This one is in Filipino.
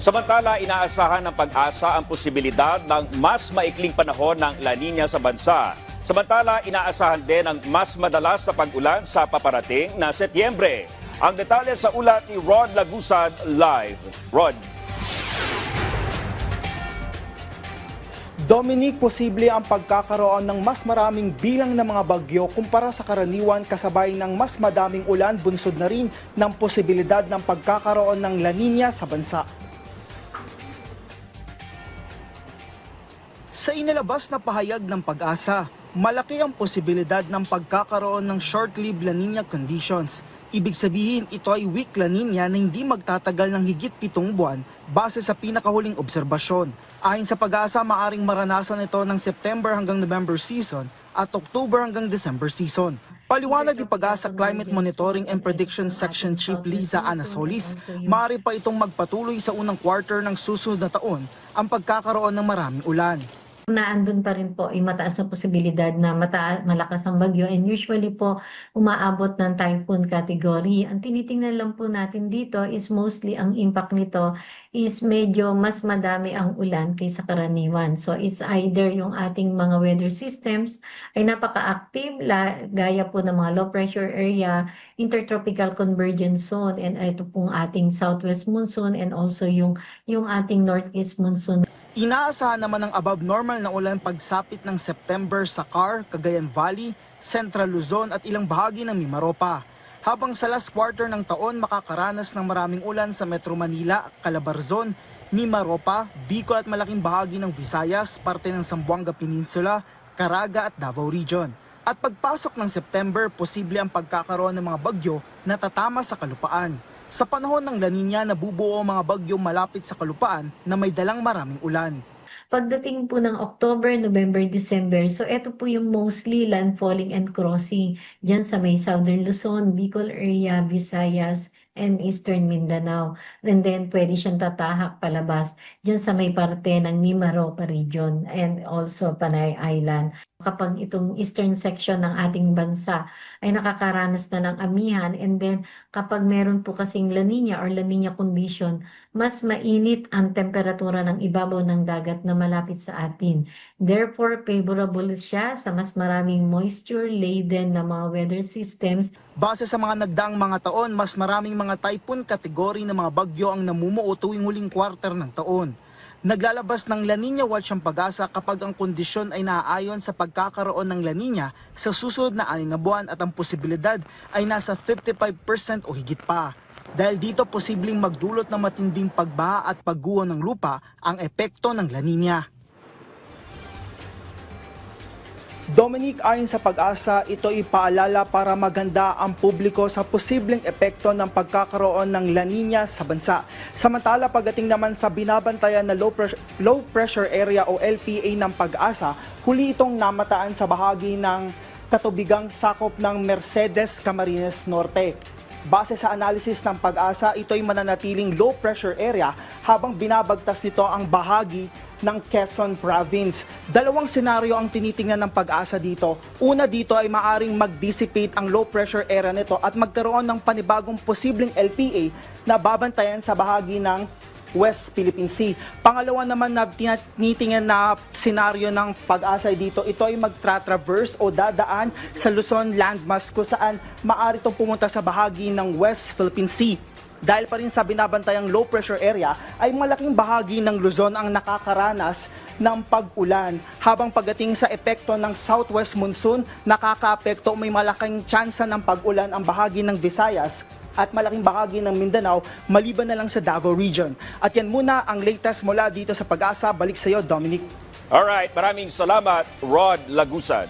Samantala, inaasahan ng pag-asa ang posibilidad ng mas maikling panahon ng La Nina sa bansa. Samantala, inaasahan din ang mas madalas na pag-ulan sa paparating na Setyembre. Ang detalye sa ulat ni Rod Lagusad live. Rod. Dominic, posible ang pagkakaroon ng mas maraming bilang ng mga bagyo kumpara sa karaniwan kasabay ng mas madaming ulan, bunsod na rin ng posibilidad ng pagkakaroon ng La Nina sa bansa. Sa inilabas na pahayag ng pag-asa, malaki ang posibilidad ng pagkakaroon ng short-lived La Nina conditions. Ibig sabihin, ito ay weak La Nina na hindi magtatagal ng higit 7 buwan base sa pinakahuling obserbasyon. Ayon sa pag-asa, maaring maranasan ito ng September hanggang November season at October hanggang December season. Paliwanag ni Pag-asa Climate Monitoring and Prediction Section Chief Liza Anasolis, maaari pa itong magpatuloy sa unang quarter ng susunod na taon ang pagkakaroon ng maraming ulan. Naandun pa rin po yung mataas na posibilidad na malakas ang bagyo, and usually po umaabot ng typhoon category. Ang tinitingnan lang po natin dito is mostly ang impact nito is medyo mas madami ang ulan kaysa karaniwan. So it's either yung ating mga weather systems ay napaka-active, gaya po ng mga low pressure area, intertropical convergence zone, and ito pong ating southwest monsoon, and also yung ating northeast monsoon. Inaasahan naman ng above normal na ulan pagsapit ng September sa Car, Cagayan Valley, Central Luzon at ilang bahagi ng Mimaropa. Habang sa last quarter ng taon makakaranas ng maraming ulan sa Metro Manila, Calabarzon, Mimaropa, Bicol at malaking bahagi ng Visayas, parte ng Zamboanga Peninsula, Caraga at Davao Region. At pagpasok ng September, posible ang pagkakaroon ng mga bagyo na tatama sa kalupaan. Sa panahon ng La Nina, nabubuo ang mga bagyo malapit sa kalupaan na may dalang maraming ulan. Pagdating po ng October, November, December, so ito po yung mostly landfalling and crossing dyan sa may Southern Luzon, Bicol area, Visayas, and Eastern Mindanao. And then pwede siyang tatahak palabas dyan sa may parte ng Mimaropa region and also Panay Island. Kapag itong eastern section ng ating bansa ay nakakaranas na ng amihan, and then kapag meron po kasing La Nina or La Nina condition, mas mainit ang temperatura ng ibabaw ng dagat na malapit sa atin. Therefore, favorable siya sa mas maraming moisture-laden na mga weather systems. Base sa mga nagdaang mga taon, mas maraming mga typhoon kategory ng mga bagyo ang namumuo tuwing huling quarter ng taon. Naglalabas ng La Nina Watch ang Pag-asa kapag ang kondisyon ay naaayon sa pagkakaroon ng La Nina sa susunod na 6 na buwan at ang posibilidad ay nasa 55% o higit pa. Dahil dito posibleng magdulot ng matinding pagbaha at pagguho ng lupa ang epekto ng La Nina. Dominic, ayon sa Pag-asa, ito ipaalala para maganda ang publiko sa posibleng epekto ng pagkakaroon ng La Nina sa bansa. Samantala, pagdating naman sa binabantayan na low pressure area o LPA ng Pag-asa, huli itong namataan sa bahagi ng katubigang sakop ng Mercedes, Camarines Norte. Base sa analysis ng Pag-asa, ito ay mananatiling low pressure area habang binabagtas nito ang bahagi ng Quezon Province. Dalawang senaryo ang tinitingnan ng Pag-asa dito. Una, dito ay maaring mag-dissipate ang low pressure area nito at magkaroon ng panibagong posibleng LPA na babantayan sa bahagi ng West Philippine Sea. Pangalawa naman na tinitingnan na senaryo ng Pag-asa dito, ito ay magtra-traverse o dadaan sa Luzon landmass kung saan maaari itong pumunta sa bahagi ng West Philippine Sea. Dahil pa rin sa binabantayang low pressure area, ay malaking bahagi ng Luzon ang nakakaranas ng pag-ulan. Habang pagdating sa epekto ng southwest monsoon, nakaka-apekto, may malaking tsansa ng pag-ulan ang bahagi ng Visayas at malaking bahagi ng Mindanao, maliban na lang sa Davao Region. At yan muna ang latest mula dito sa Pag-asa. Balik sa iyo, Dominic. Alright, maraming salamat, Rod Lagusad.